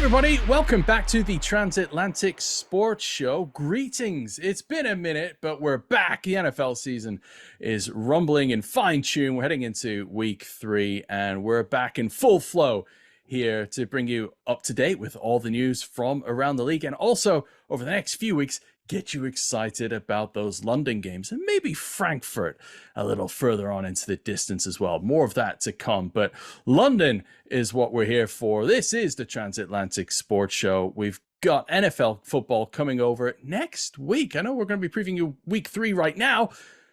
everybody, welcome back to the Transatlantic Sports Show. Greetings. It's been a minute, but we're back. The NFL season is rumbling in fine tune. We're heading into week 3, and we're back in full flow here to bring you up to date with all the news from around the league, and also over the next few weeks get you excited about those London games and maybe Frankfurt a little further on into the distance as well. More of that to come, but London is what we're here for. This is the Transatlantic Sports Show. We've got NFL football coming over next week. I know we're going to be previewing you week 3 right now,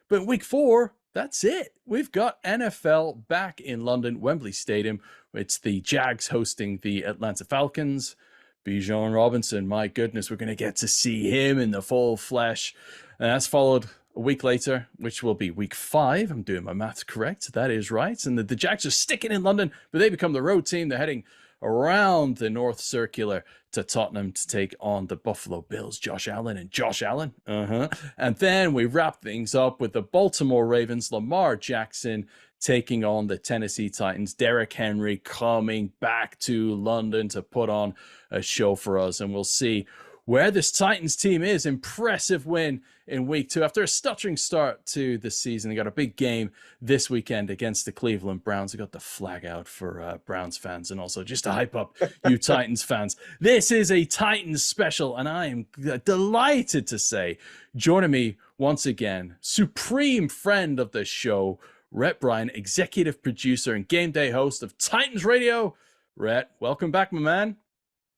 but week 4, that's it. We've got NFL back in London, Wembley Stadium. It's the Jags hosting the Atlanta Falcons. Bijan Robinson, my goodness, we're going to get to see him in the full flesh. And that's followed a week later, which will be week 5. I'm doing my maths correct. That is right. And the Jags are sticking in London, but they become the road team. They're heading around the North Circular to Tottenham to take on the Buffalo Bills, Josh Allen. And then we wrap things up with the Baltimore Ravens, Lamar Jackson taking on the Tennessee Titans. Derrick Henry coming back to London to put on a show for us, and we'll see where this Titans team is. Impressive win in week 2 after a stuttering start to the season. They got a big game this weekend against the Cleveland Browns. They got the flag out for Browns fans, and also just to hype up you Titans fans. This is a Titans special, and I am delighted to say, joining me once again, supreme friend of the show, Rhett Bryan, executive producer and game day host of Titans Radio. Rhett, welcome back, my man.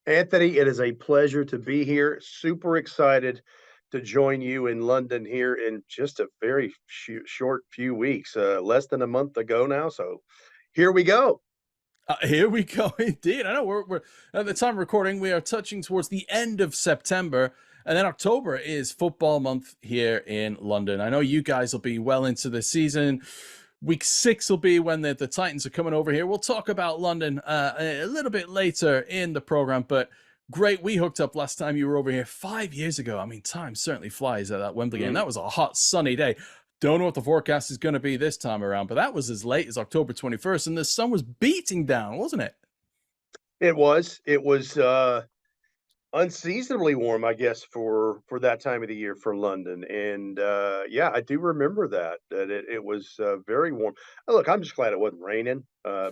Anthony, it is a pleasure to be here. Super excited to join you in London here in just a very short few weeks, less than a month ago now. So here we go. Here we go, indeed. I know we're at the time of recording, we are touching towards the end of September, and then October is football month here in London. I know you guys will be well into the season. Week 6 will be when the Titans are coming over here. We'll talk about London a little bit later in the program, but great. We hooked up last time you were over here 5 years ago. I mean, time certainly flies at that Wembley game. That was a hot, sunny day. Don't know what the forecast is going to be this time around, but that was as late as October 21st, and the sun was beating down, wasn't it? It was. It was unseasonably warm, I guess, for that time of the year for London. And yeah, I do remember that it was very warm. Look, I'm just glad it wasn't raining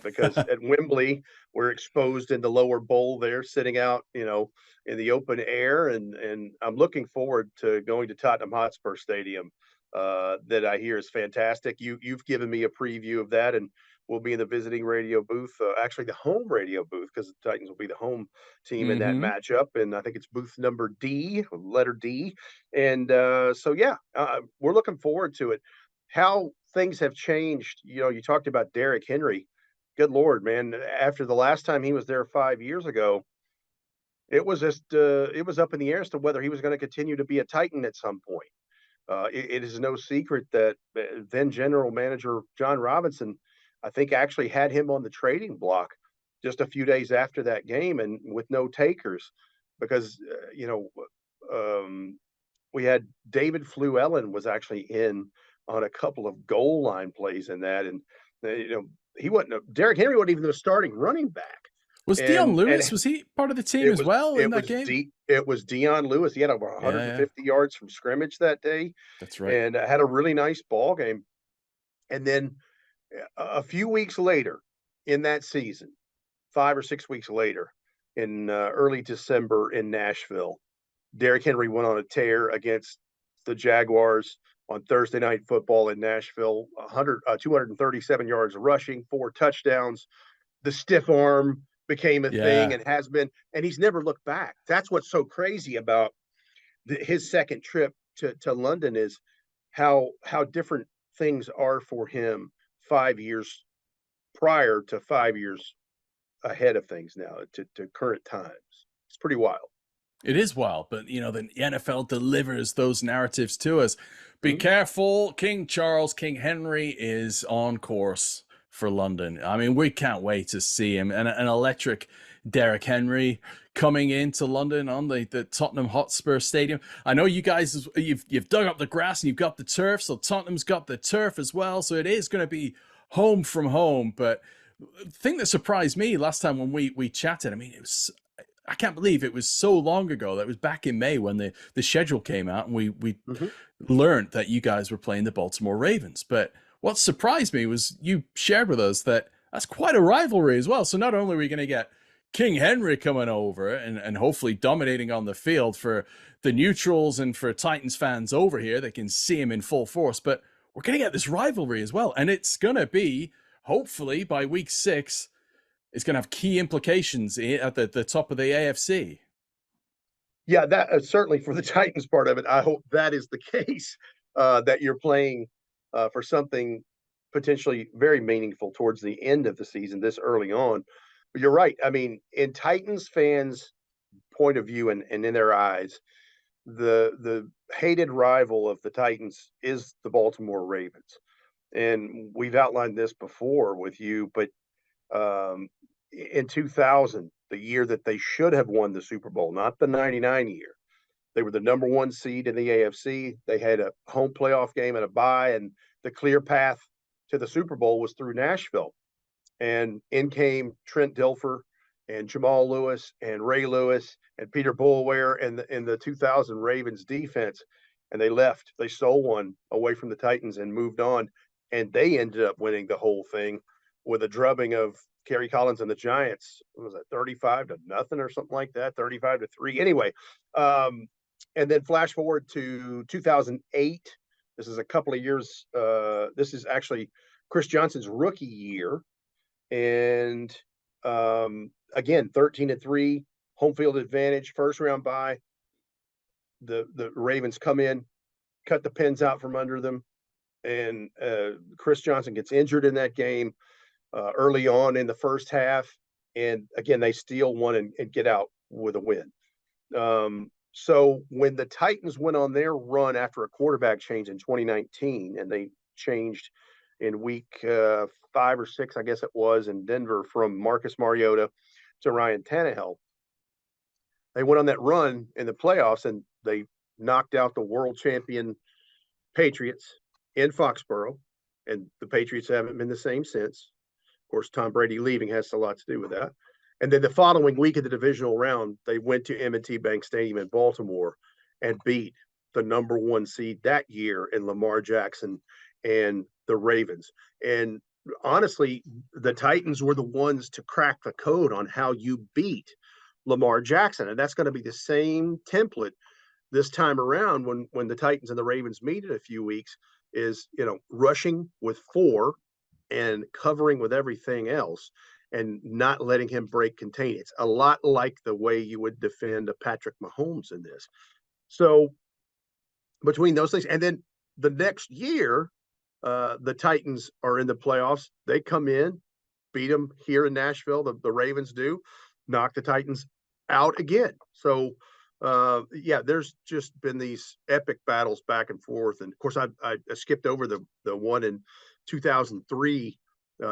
because at Wembley we're exposed in the lower bowl there, sitting out, in the open air, and I'm looking forward to going to Tottenham Hotspur Stadium. That I hear is fantastic. You've given me a preview of that, and we'll be in the visiting radio booth, actually the home radio booth, because the Titans will be the home team in that matchup. And I think it's booth number D, letter D. And so, yeah, we're looking forward to it. How things have changed. You talked about Derrick Henry. Good Lord, man. After the last time he was there 5 years ago, it was just it was up in the air as to whether he was going to continue to be a Titan at some point. It is no secret that then general manager John Robinson, I think, actually had him on the trading block just a few days after that game, and with no takers, because we had David Fluellen was actually in on a couple of goal line plays in that, and he wasn't. Derrick Henry wasn't even the starting running back. Was Dion Lewis, was he part of the team as well in that game? It was Dion Lewis. He had over 150 yards from scrimmage that day. That's right. And had a really nice ball game. And then a few weeks later in that season, 5 or 6 weeks later, in early December in Nashville, Derrick Henry went on a tear against the Jaguars on Thursday Night Football in Nashville. 237 yards rushing, 4 touchdowns. The stiff arm became a thing and has been, and he's never looked back. That's what's so crazy about his second trip to London, is how different things are for him 5 years prior to 5 years ahead of things now to current times. It's pretty wild. It is wild, but the NFL delivers those narratives to us. Be careful. King Charles, King Henry is on course for London. I mean, we can't wait to see him. And an electric Derrick Henry coming into London on the Tottenham Hotspur Stadium. I know you guys, you've dug up the grass and you've got the turf, so Tottenham's got the turf as well. So it is going to be home from home. But the thing that surprised me last time when we chatted, I mean, it was I can't believe it was so long ago. That was back in May when the schedule came out, and we Mhm. learned that you guys were playing the Baltimore Ravens. But what surprised me was you shared with us that that's quite a rivalry as well. So not only are we going to get King Henry coming over and hopefully dominating on the field for the neutrals and for Titans fans over here, they can see him in full force, but we're going to get this rivalry as well. And it's going to be, hopefully, by week 6, it's going to have key implications at the top of the AFC. Yeah, that certainly for the Titans part of it, I hope that is the case, that you're playing for something potentially very meaningful towards the end of the season, this early on. But you're right. I mean, in Titans fans' point of view and in their eyes, the hated rival of the Titans is the Baltimore Ravens. And we've outlined this before with you, but um, in 2000, the year that they should have won the Super Bowl, not the 99 year. They were the number 1 seed in the AFC. They had a home playoff game and a bye, and the clear path to the Super Bowl was through Nashville. And in came Trent Dilfer and Jamal Lewis and Ray Lewis and Peter Boulware and the 2000 Ravens defense. And they left. They stole one away from the Titans and moved on. And they ended up winning the whole thing with a drubbing of Kerry Collins and the Giants. What was that, 35-0 or something like that? 35-3. Anyway, and then flash forward to 2008. This is a couple of years. This is actually Chris Johnson's rookie year. And again, 13-3, home field advantage, first round bye. The Ravens come in, cut the pins out from under them, and Chris Johnson gets injured in that game early on in the first half. And again, they steal one and get out with a win. So when the Titans went on their run after a quarterback change in 2019, and they changed in week 5 or 6, I guess it was, in Denver from Marcus Mariota to Ryan Tannehill, they went on that run in the playoffs and they knocked out the world champion Patriots in Foxborough. And the Patriots haven't been the same since. Of course, Tom Brady leaving has a lot to do with that. And then the following week of the divisional round, they went to M&T Bank Stadium in Baltimore and beat the number 1 seed that year in Lamar Jackson and the Ravens. And honestly, the Titans were the ones to crack the code on how you beat Lamar Jackson. And that's going to be the same template this time around when the Titans and the Ravens meet in a few weeks, is, rushing with 4 and covering with everything else and not letting him break contain. It's a lot like the way you would defend a Patrick Mahomes in this. So between those things, and then the next year, the Titans are in the playoffs. They come in, beat them here in Nashville. The Ravens do, knock the Titans out again. So yeah, there's just been these epic battles back and forth. And of course, I skipped over the one in 2003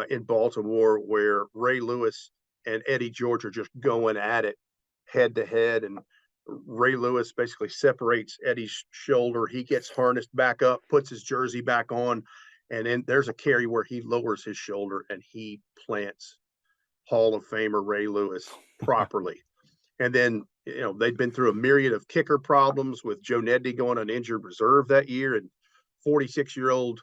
in Baltimore, where Ray Lewis and Eddie George are just going at it head to head. And Ray Lewis basically separates Eddie's shoulder. He gets harnessed back up, puts his jersey back on, and then there's a carry where he lowers his shoulder and he plants Hall of Famer Ray Lewis properly. And then, they'd been through a myriad of kicker problems with Joe Nedney going on injured reserve that year. And 46-year-old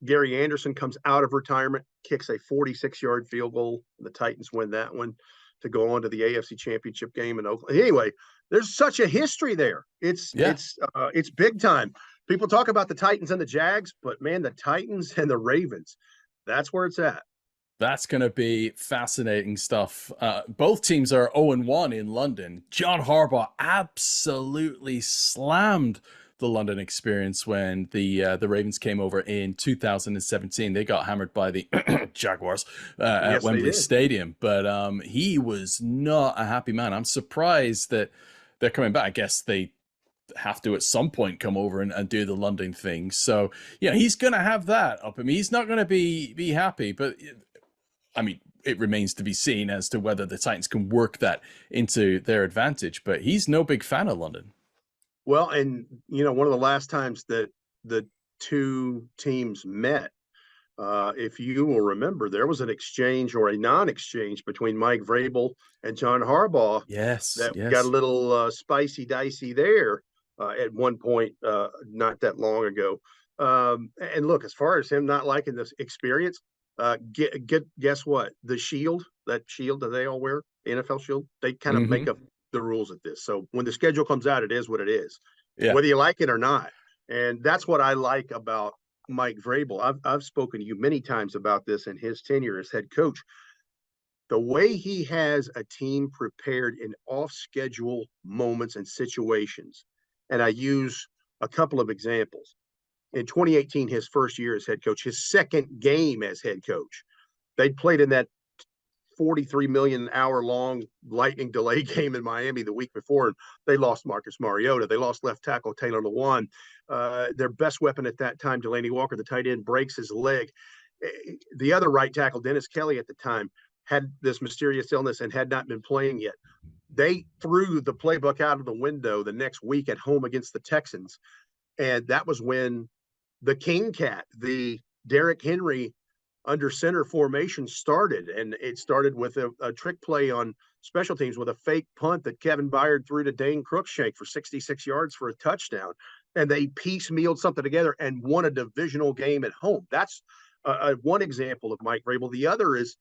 Gary Anderson comes out of retirement, kicks a 46-yard field goal. The Titans win that one to go on to the AFC Championship game in Oakland. Anyway, there's such a history there. It's big time. People talk about the Titans and the Jags, but man, the Titans and the Ravens, that's where it's at. That's going to be fascinating stuff. Both teams are 0-1 in London. John Harbaugh absolutely slammed the London experience when the Ravens came over in 2017. They got hammered by the Jaguars at Wembley Stadium, but he was not a happy man. I'm surprised that they're coming back. I guess they have to at some point come over and do the London thing. So yeah, he's going to have that up him. He's not going to be happy, but I mean, it remains to be seen as to whether the Titans can work that into their advantage, but he's no big fan of London. Well, and one of the last times that the two teams met If you will remember, there was an exchange or a non-exchange between Mike Vrabel and John Harbaugh Yes, that got a yes. little spicy dicey there at one point not that long ago. And look, as far as him not liking this experience, guess what? The shield, that shield that they all wear, the NFL shield, they kind of Hmm. make up the rules at this. So when the schedule comes out, it is what it is, Yeah. whether you like it or not. And that's what I like about Mike Vrabel. I've spoken to you many times about this in his tenure as head coach. The way he has a team prepared in off schedule moments and situations. And I use a couple of examples. In 2018, his first year as head coach, his second game as head coach, they'd played in that 43 million hour long lightning delay game in Miami the week before, and they lost Marcus Mariota. They lost left tackle Taylor Lewan. Their best weapon at that time, Delaney Walker, the tight end, breaks his leg. The other right tackle, Dennis Kelly, at the time, had this mysterious illness and had not been playing yet. They threw the playbook out of the window the next week at home against the Texans. And that was when the King Cat, the Derrick Henry under center formation started. And it started with a trick play on special teams with a fake punt that Kevin Byard threw to Dane Cruikshank for 66 yards for a touchdown. And they piecemealed something together and won a divisional game at home. That's one example of Mike Vrabel. The other is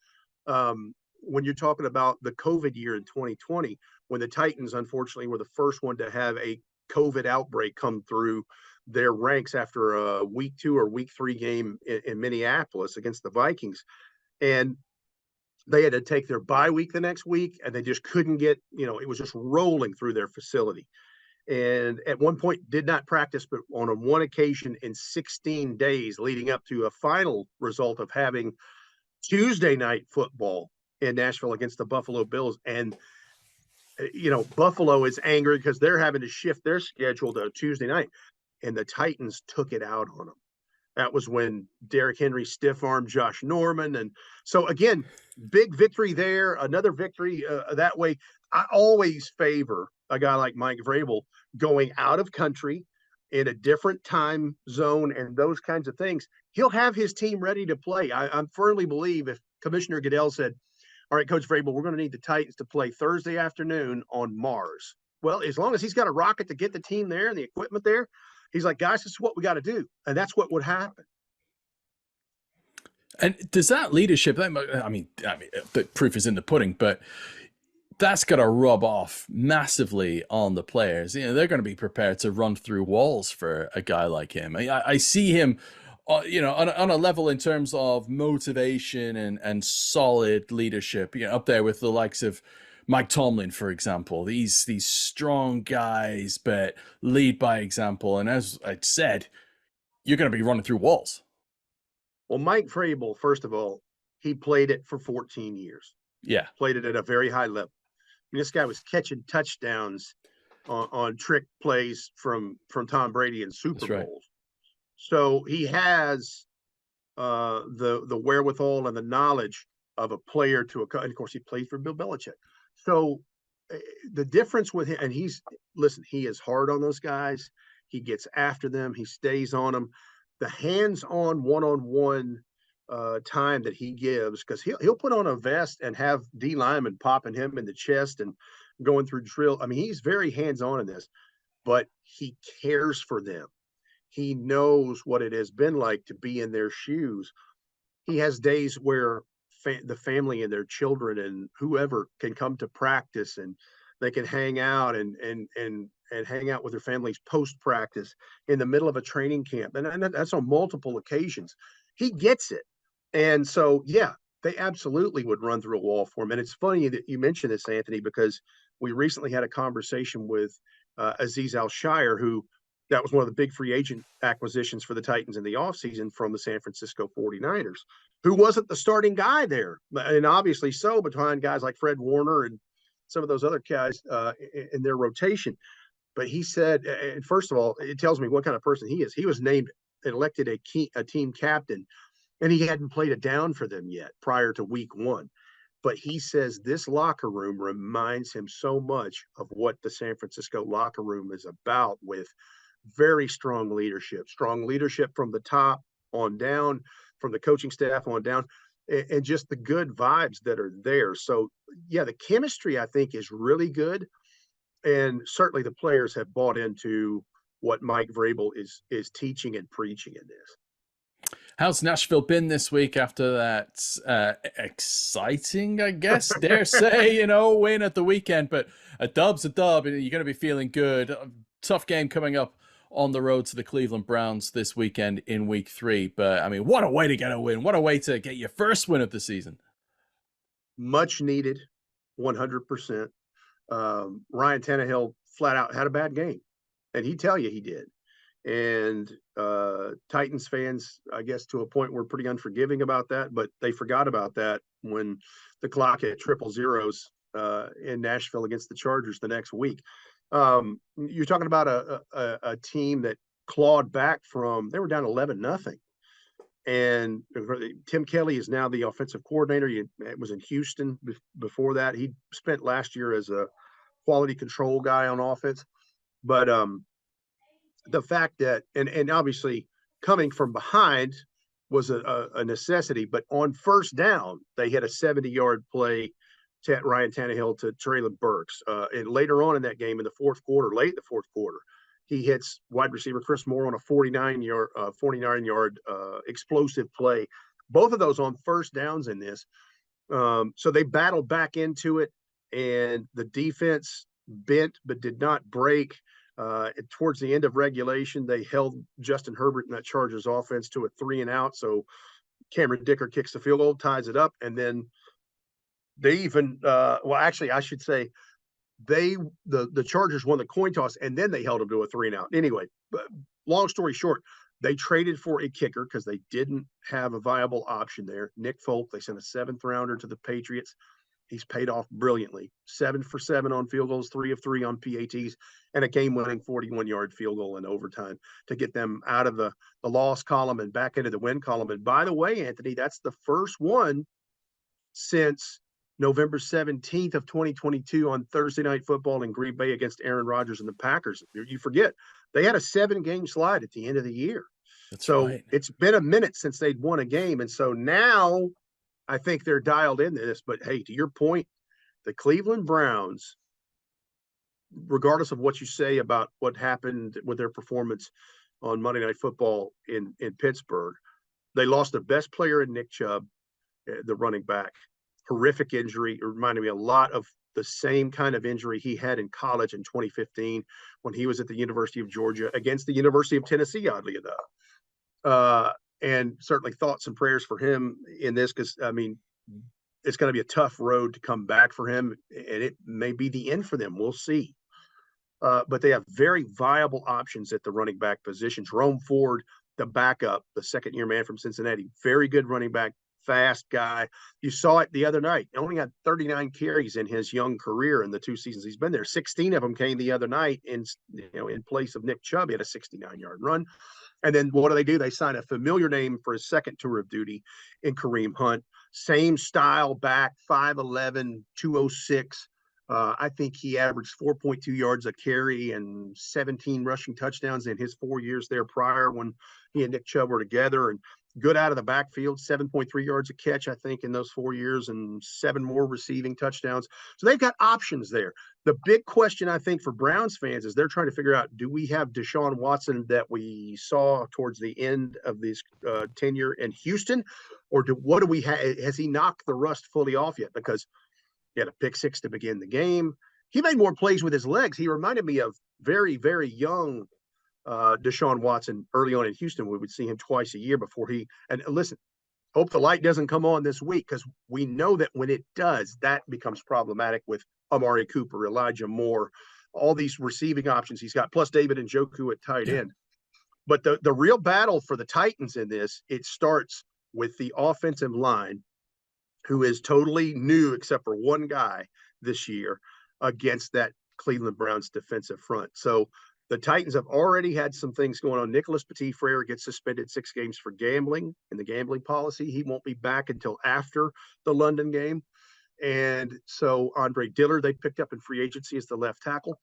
when you're talking about the COVID year in 2020, when the Titans, unfortunately, were the first one to have a COVID outbreak come through their ranks after a week 2 or week 3 game in Minneapolis against the Vikings. And they had to take their bye week the next week, and they just couldn't get, it was just rolling through their facility. And at one point did not practice, but on one occasion in 16 days leading up to a final result of having Tuesday night football in Nashville against the Buffalo Bills. And Buffalo is angry because they're having to shift their schedule to Tuesday night, and the Titans took it out on them. That was when Derrick Henry stiff-armed Josh Norman. And so, again, big victory there, another victory that way. I always favor a guy like Mike Vrabel going out of country in a different time zone and those kinds of things. He'll have his team ready to play. I firmly believe if Commissioner Goodell said, all right, Coach Vrabel, we're going to need the Titans to play Thursday afternoon on Mars. Well, as long as he's got a rocket to get the team there and the equipment there, he's like, guys, this is what we got to do. And that's what would happen. And does that leadership, the proof is in the pudding, but that's got to rub off massively on the players. They're going to be prepared to run through walls for a guy like him. I see him, on a level in terms of motivation and solid leadership, up there with the likes of Mike Tomlin, for example. These strong guys, but lead by example. And as I said, you're going to be running through walls. Well, Mike Vrabel, first of all, he played it for 14 years. Yeah. Played it at a very high level. This guy was catching touchdowns on trick plays from Tom Brady in Super That's right. Bowls. So he has the wherewithal and the knowledge of a player to and of course he played for Bill Belichick. So the difference with him, and he is hard on those guys. He gets after them. He stays on them. The hands-on, one-on-one time that he gives, because he'll put on a vest and have D linemen popping him in the chest and going through drill. I mean, he's very hands-on in this, but he cares for them. He knows what it has been like to be in their shoes. He has days where the family and their children and whoever can come to practice, and they can hang out and hang out with their families post practice in the middle of a training camp, and that's on multiple occasions. He gets it, and so yeah, they absolutely would run through a wall for him. And it's funny that you mentioned this, Anthony, because we recently had a conversation with Aziz Al-Shire, who that was one of the big free agent acquisitions for the Titans in the offseason from the San Francisco 49ers, who wasn't the starting guy there. And obviously so behind guys like Fred Warner and some of those other guys in their rotation. But he said, and first of all, it tells me what kind of person he is. He was named, elected a team captain, and he hadn't played a down for them yet prior to week 1. But he says this locker room reminds him so much of what the San Francisco locker room is about, with very strong leadership from the top on down, from the coaching staff on down, and just the good vibes that are there. So yeah, the chemistry I think is really good, and certainly the players have bought into what Mike Vrabel is teaching and preaching in this. How's Nashville been this week after that exciting, I guess, dare say, win at the weekend? But a dub's a dub, and you're going to be feeling good. Tough game coming up on the road to the Cleveland Browns this weekend in week 3. But, I mean, what a way to get a win. What a way to get your first win of the season. Much needed, 100%. Ryan Tannehill flat out had a bad game, and he'd tell you he did. And Titans fans, I guess, to a point were pretty unforgiving about that, but they forgot about that when the clock hit triple zeros in Nashville against the Chargers the next week. You're talking about a team that clawed back from, they were down 11-0. And Tim Kelly is now the offensive coordinator. He was in Houston before that. He spent last year as a quality control guy on offense. But the fact that, and obviously coming from behind was a necessity, but on first down, they had a 70-yard play to Ryan Tannehill to Treylon Burks. And later on in that game, in the fourth quarter, late in the fourth quarter, he hits wide receiver Chris Moore on a 49-yard explosive play. Both of those on first downs in this. So they battled back into it, and the defense bent but did not break. Towards the end of regulation, they held Justin Herbert and that Chargers offense to a 3-and-out. So Cameron Dicker kicks the field goal, ties it up, and then they even actually, I should say, the Chargers won the coin toss, and then they held them to a 3-and-out. Anyway, long story short, they traded for a kicker because they didn't have a viable option there. Nick Folk, they sent a 7th-rounder to the Patriots. He's paid off brilliantly. 7 for 7 on field goals, 3 of 3 on PATs, and a game-winning 41-yard field goal in overtime to get them out of the loss column and back into the win column. And by the way, Anthony, that's the first one since November 17th of 2022 on Thursday Night Football in Green Bay against Aaron Rodgers and the Packers. You forget, they had a 7-game slide at the end of the year. That's so right. It's been a minute since they'd won a game. And so now I think they're dialed into this. But hey, to your point, the Cleveland Browns, regardless of what you say about what happened with their performance on Monday Night Football in Pittsburgh, they lost their best player in Nick Chubb, the running back. Horrific injury. It reminded me a lot of the same kind of injury he had in college in 2015 when he was at the University of Georgia against the University of Tennessee, oddly enough. And certainly thoughts and prayers for him in this, because, I mean, it's going to be a tough road to come back for him, and it may be the end for them. We'll see. But they have very viable options at the running back position. Jerome Ford, the backup, the second-year man from Cincinnati, very good running back, fast guy. You saw it the other night. He only had 39 carries in his young career in the 2 seasons he's been there. 16 of them came the other night in place of Nick Chubb. He had a 69-yard run. And then what do? They sign a familiar name for his second tour of duty in Kareem Hunt. Same style back, 5'11", 206. I think he averaged 4.2 yards a carry and 17 rushing touchdowns in his 4 years there prior when he and Nick Chubb were together. And good out of the backfield, 7.3 yards a catch, I think, in those 4 years, and 7 more receiving touchdowns. So they've got options there. The big question, I think, for Browns fans is they're trying to figure out, do we have Deshaun Watson that we saw towards the end of this tenure in Houston? Or what do we have? Has he knocked the rust fully off yet? Because he had a pick 6 to begin the game. He made more plays with his legs. He reminded me of very, very young Deshaun Watson early on in Houston. We would see him twice a year before and listen, hope the light doesn't come on this week, because we know that when it does, that becomes problematic with Amari Cooper, Elijah Moore, all these receiving options he's got, plus David Njoku at tight end. But the real battle for the Titans in this, it starts with the offensive line, who is totally new except for one guy this year, against that Cleveland Browns defensive front. So the Titans have already had some things going on. Nicholas Petit-Frere gets suspended 6 games for gambling in the gambling policy. He won't be back until after the London game. And so Andre Dillard, they picked up in free agency as the left tackle.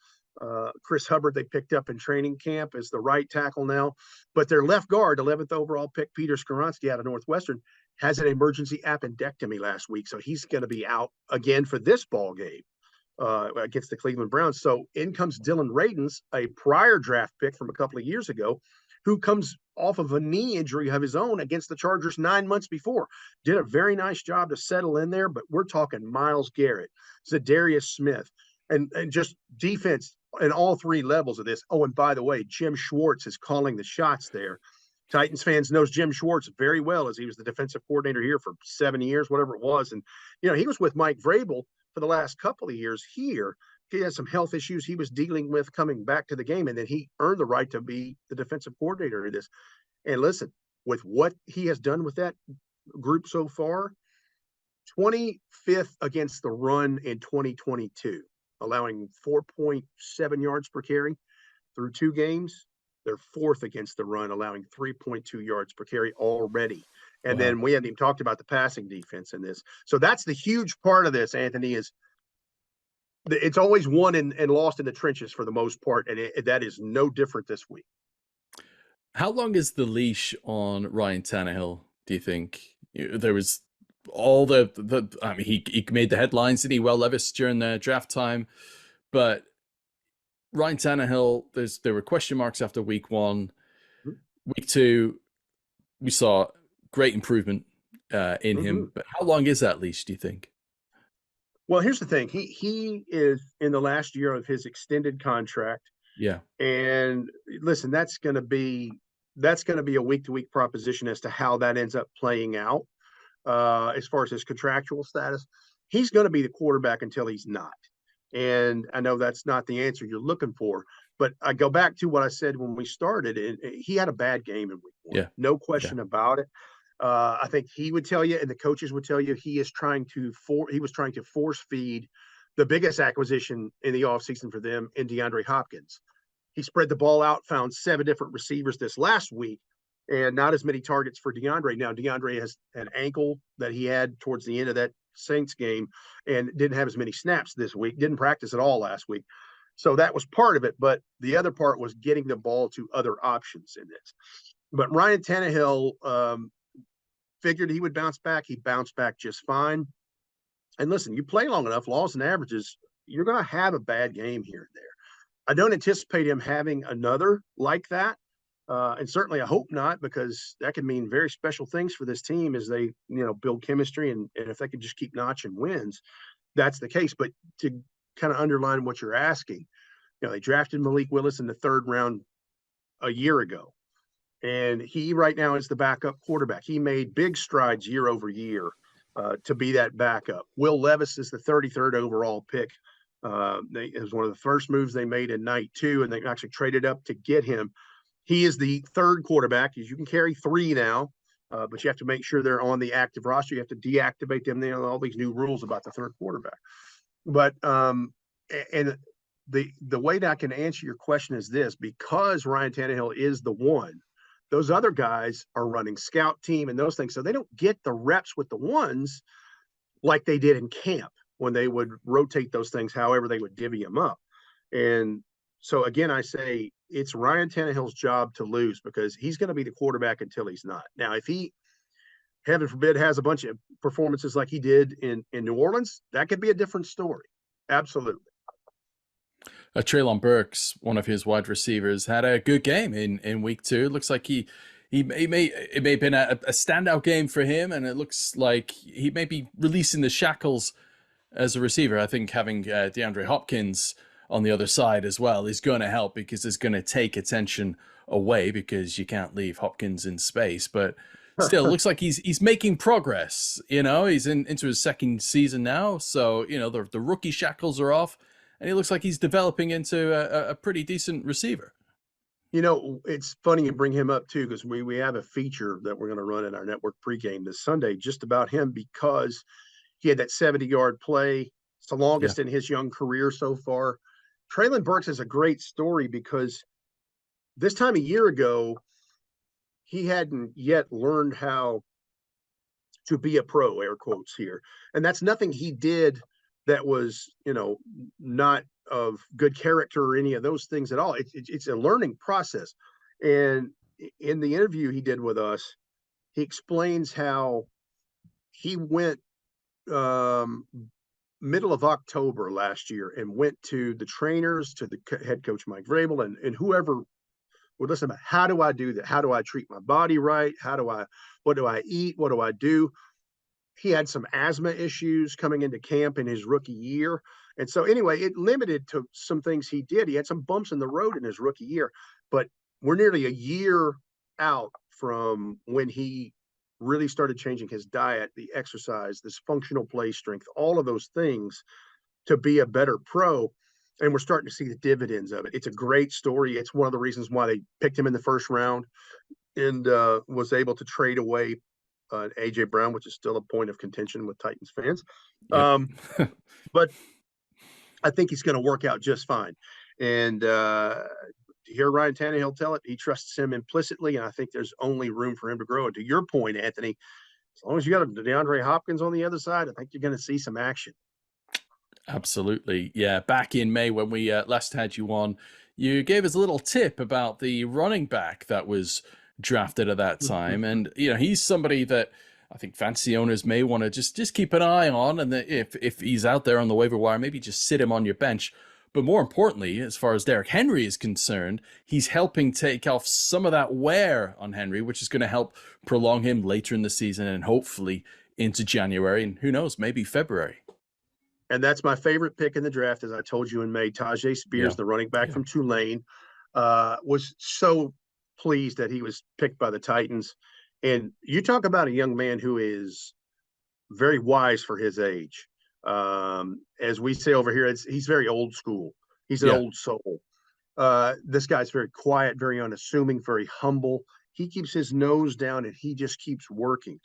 Chris Hubbard, they picked up in training camp as the right tackle now. But their left guard, 11th overall pick, Peter Skoronski out of Northwestern, has an emergency appendectomy last week. So he's going to be out again for this ball game against the Cleveland Browns. So in comes Dylan Radins, a prior draft pick from a couple of years ago, who comes off of a knee injury of his own against the Chargers 9 months before. Did a very nice job to settle in there, but we're talking Myles Garrett, Zadarius Smith, and just defense in all three levels of this. Oh, and by the way, Jim Schwartz is calling the shots there. Titans fans knows Jim Schwartz very well, as he was the defensive coordinator here for 7 years, whatever it was. And, he was with Mike Vrabel for the last couple of years here. He had some health issues he was dealing with coming back to the game, and then he earned the right to be the defensive coordinator of this. And listen, with what he has done with that group so far, 25th against the run in 2022, allowing 4.7 yards per carry through 2 games. They're 4th against the run, allowing 3.2 yards per carry already. And Wow. then we haven't even talked about the passing defense in this. So that's the huge part of this, Anthony, is it's always won and lost in the trenches for the most part. And that is no different this week. How long is the leash on Ryan Tannehill, do you think? There was all I mean, he made the headlines, didn't he? Will Levis during the draft time. But Ryan Tannehill, there were question marks after week 1. Week 2, we saw great improvement in him. But how long is that leash, do you think? Well, here's the thing. He is in the last year of his extended contract. Yeah. And listen, that's going to be a week-to-week proposition as to how that ends up playing out as far as his contractual status. He's going to be the quarterback until he's not. And I know that's not the answer you're looking for, but I go back to what I said when we started. And he had a bad game in week 1. Yeah. No question about it. I think he would tell you, and the coaches would tell you, he was trying to force feed the biggest acquisition in the offseason for them in DeAndre Hopkins. He spread the ball out, found 7 different receivers this last week, and not as many targets for DeAndre. Now, DeAndre has an ankle that he had towards the end of that Saints game and didn't have as many snaps this week, didn't practice at all last week. So that was part of it, but the other part was getting the ball to other options in this. But Ryan Tannehill figured he would bounce back. He bounced back just fine. And listen, you play long enough, laws and averages, you're going to have a bad game here and there. I don't anticipate him having another like that. And certainly I hope not, because that could mean very special things for this team as they, build chemistry. And if they could just keep notching wins, that's the case. But to kind of underline what you're asking, they drafted Malik Willis in the 3rd round a year ago. And he right now is the backup quarterback. He made big strides year over year to be that backup. Will Levis is the 33rd overall pick. It was one of the first moves they made in night 2, and they actually traded up to get him. He is the 3rd quarterback. You can carry 3 now, but you have to make sure they're on the active roster. You have to deactivate them. All these new rules about the 3rd quarterback. But and the way that I can answer your question is this: because Ryan Tannehill is the one, those other guys are running scout team and those things, so they don't get the reps with the ones like they did in camp when they would rotate those things, however they would divvy them up. And so again, I say it's Ryan Tannehill's job to lose, because he's going to be the quarterback until he's not. Now, if he, heaven forbid, has a bunch of performances like he did in New Orleans, that could be a different story. Absolutely. Treylon Burks, one of his wide receivers, had a good game in week 2. It looks like it may have been a standout game for him, and it looks like he may be releasing the shackles as a receiver. I think having DeAndre Hopkins on the other side as well is going to help, because it's going to take attention away, because you can't leave Hopkins in space. But still, it looks like he's making progress. He's into his 2nd season now, so the rookie shackles are off. And he looks like he's developing into a pretty decent receiver. It's funny you bring him up too, because we have a feature that we're going to run in our network pregame this Sunday just about him, because he had that 70-yard play. It's the longest in his young career so far. Treylon Burks is a great story, because this time a year ago, he hadn't yet learned how to be a pro, air quotes here. And that's nothing he did that was, not of good character or any of those things at all. It's a learning process. And in the interview he did with us, he explains how he went middle of October last year and went to the trainers, to the head coach Mike Vrabel, and whoever would listen about how do I do that? How do I treat my body right? What do I eat? What do I do? He had some asthma issues coming into camp in his rookie year. And so anyway, it limited to some things he did. He had some bumps in the road in his rookie year, but we're nearly a year out from when he really started changing his diet, the exercise, this functional play strength, all of those things to be a better pro. And we're starting to see the dividends of it. It's a great story. It's one of the reasons why they picked him in the first round and was able to trade away A.J. Brown, which is still a point of contention with Titans fans. Yep. But I think he's going to work out just fine. And to hear Ryan Tannehill tell it, he trusts him implicitly, and I think there's only room for him to grow. And to your point, Anthony, as long as you got DeAndre Hopkins on the other side, I think you're going to see some action. Absolutely. Yeah. Back in May when we last had you on, you gave us a little tip about the running back that was drafted at that time. And, he's somebody that I think fantasy owners may want to just keep an eye on. And if he's out there on the waiver wire, maybe just sit him on your bench. But more importantly, as far as Derrick Henry is concerned, he's helping take off some of that wear on Henry, which is going to help prolong him later in the season and hopefully into January. And who knows, maybe February. And that's my favorite pick in the draft, as I told you in May. Tajay Spears, the running back from Tulane, was so pleased that he was picked by the Titans. And you talk about a young man who is very wise for his age. As we say over here, he's very old school. He's an old soul. This guy's very quiet, very unassuming, very humble. He keeps his nose down and he just keeps working.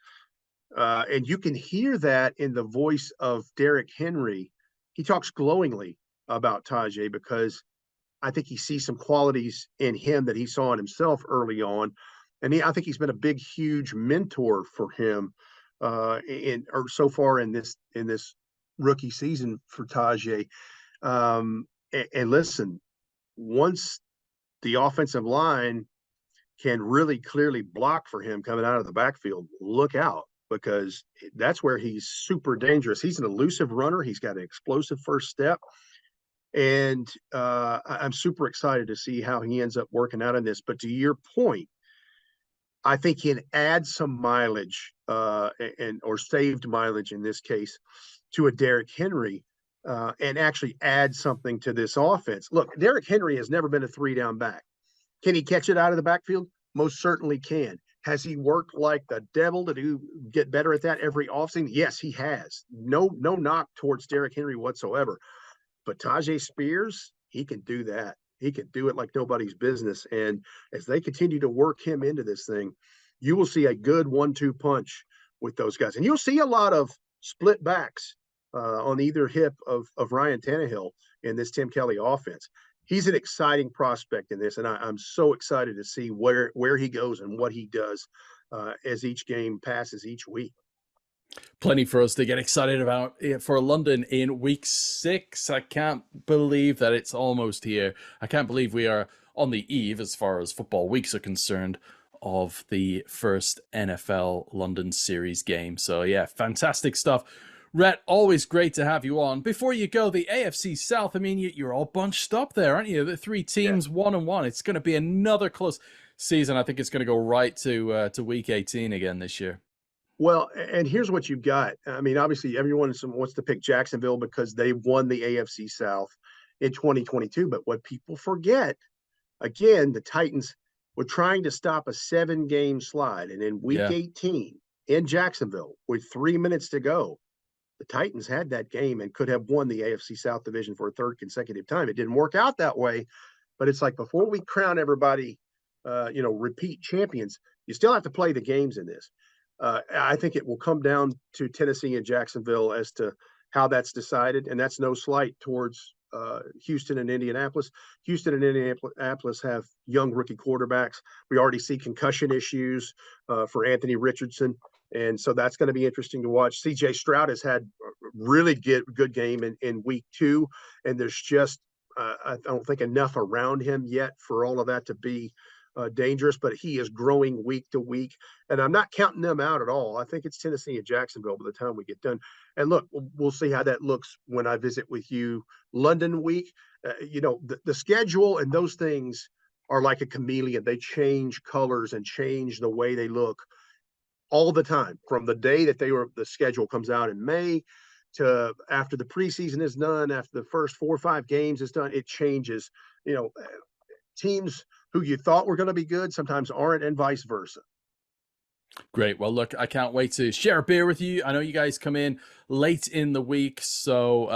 And you can hear that in the voice of Derrick Henry. He talks glowingly about Tajay because I think he sees some qualities in him that he saw in himself early on. And I think he's been a big, huge mentor for him so far in this rookie season for Tajay. And listen, once the offensive line can really clearly block for him coming out of the backfield, look out, because that's where he's super dangerous. He's an elusive runner. He's got an explosive first step. And I'm super excited to see how he ends up working out in this. But to your point, I think he can add some mileage or saved mileage in this case to a Derrick Henry and actually add something to this offense. Look, Derrick Henry has never been a 3-down back. Can he catch it out of the backfield? Most certainly can. Has he worked like the devil to get better at that every offseason? Yes, he has. No knock towards Derrick Henry whatsoever. But Tajay Spears, he can do that. He can do it like nobody's business. And as they continue to work him into this thing, you will see a good 1-2 punch with those guys. And you'll see a lot of split backs on either hip of Ryan Tannehill in this Tim Kelly offense. He's an exciting prospect in this, and I'm so excited to see where he goes and what he does as each game passes each week. Plenty for us to get excited about for London in week 6. I can't believe that it's almost here. I can't believe we are on the eve, as far as football weeks are concerned, of the first NFL London series game. So yeah, fantastic stuff. Rhett, always great to have you on. Before you go, the AFC South, I mean, you're all bunched up there, aren't you? The 3 teams, 1-1. It's going to be another close season. I think it's going to go right to week 18 again this year. Well, and here's what you've got. I mean, obviously, everyone wants to pick Jacksonville because they won the AFC South in 2022. But what people forget, again, the Titans were trying to stop a 7-game slide. And in week 18 in Jacksonville, with 3 minutes to go, the Titans had that game and could have won the AFC South division for a 3rd consecutive time. It didn't work out that way, but it's like before we crown everybody, repeat champions, you still have to play the games in this. I think it will come down to Tennessee and Jacksonville as to how that's decided, and that's no slight towards Houston and Indianapolis. Houston and Indianapolis have young rookie quarterbacks. We already see concussion issues for Anthony Richardson. And so that's going to be interesting to watch. C.J. Stroud has had a really good game in week 2, and there's just I don't think enough around him yet for all of that to be dangerous, but he is growing week to week. And I'm not counting them out at all. I think it's Tennessee and Jacksonville by the time we get done. And look, we'll see how that looks when I visit with you London week. The schedule and those things are like a chameleon. They change colors and change the way they look all the time from the day that the schedule comes out in May to after the preseason is done, after the first 4 or 5 games is done, it changes. Teams who you thought were going to be good sometimes aren't, and vice versa. Great. Well, look, I can't wait to share a beer with you. I know you guys come in late in the week, so,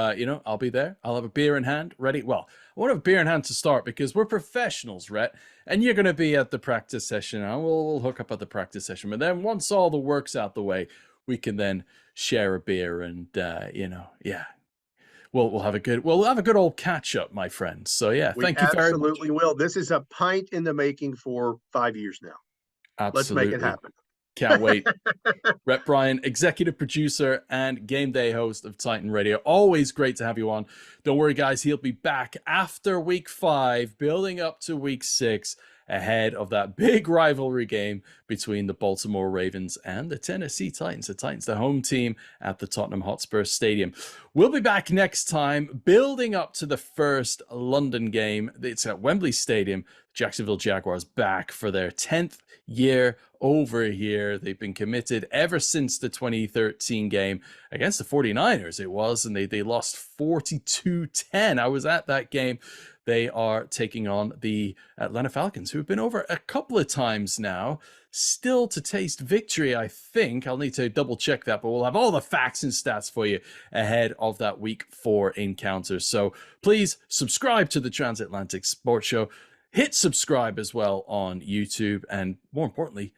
I'll be there. I'll have a beer in hand ready. Well, I want to have a beer in hand to start because we're professionals, Rhett, and you're going to be at the practice session. And we'll hook up at the practice session. But then once all the work's out the way, we can then share a beer and, We'll have a good old catch up, my friends. So yeah, thank you very much. Absolutely will. This is a pint in the making for 5 years now. Absolutely. Let's make it happen. Can't wait. Rhett Bryan, executive producer and game day host of Titan Radio. Always great to have you on. Don't worry, guys. He'll be back after week 5, building up to week 6, ahead of that big rivalry game between the Baltimore Ravens and the Tennessee Titans. The Titans, the home team at the Tottenham Hotspur Stadium. We'll be back next time, building up to the first London game. It's at Wembley Stadium. Jacksonville Jaguars back for their 10th year over here. They've been committed ever since the 2013 game against the 49ers, it was, and they lost 42-10. I was at that game. They are taking on the Atlanta Falcons, who have been over a couple of times now, still to taste victory, I think. I'll need to double check that, but we'll have all the facts and stats for you ahead of that week 4 encounter. So please subscribe to the Transatlantic Sports Show. Hit subscribe as well on YouTube, and more importantly,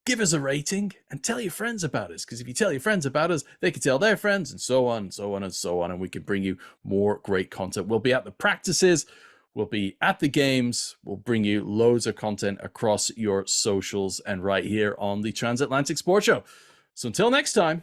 give us a rating and tell your friends about us, because if you tell your friends about us, they can tell their friends, and so on and so on and so on, and we can bring you more great content. We'll be at the practices, we'll be at the games, we'll bring you loads of content across your socials and right here on the Transatlantic Sports Show. So until next time,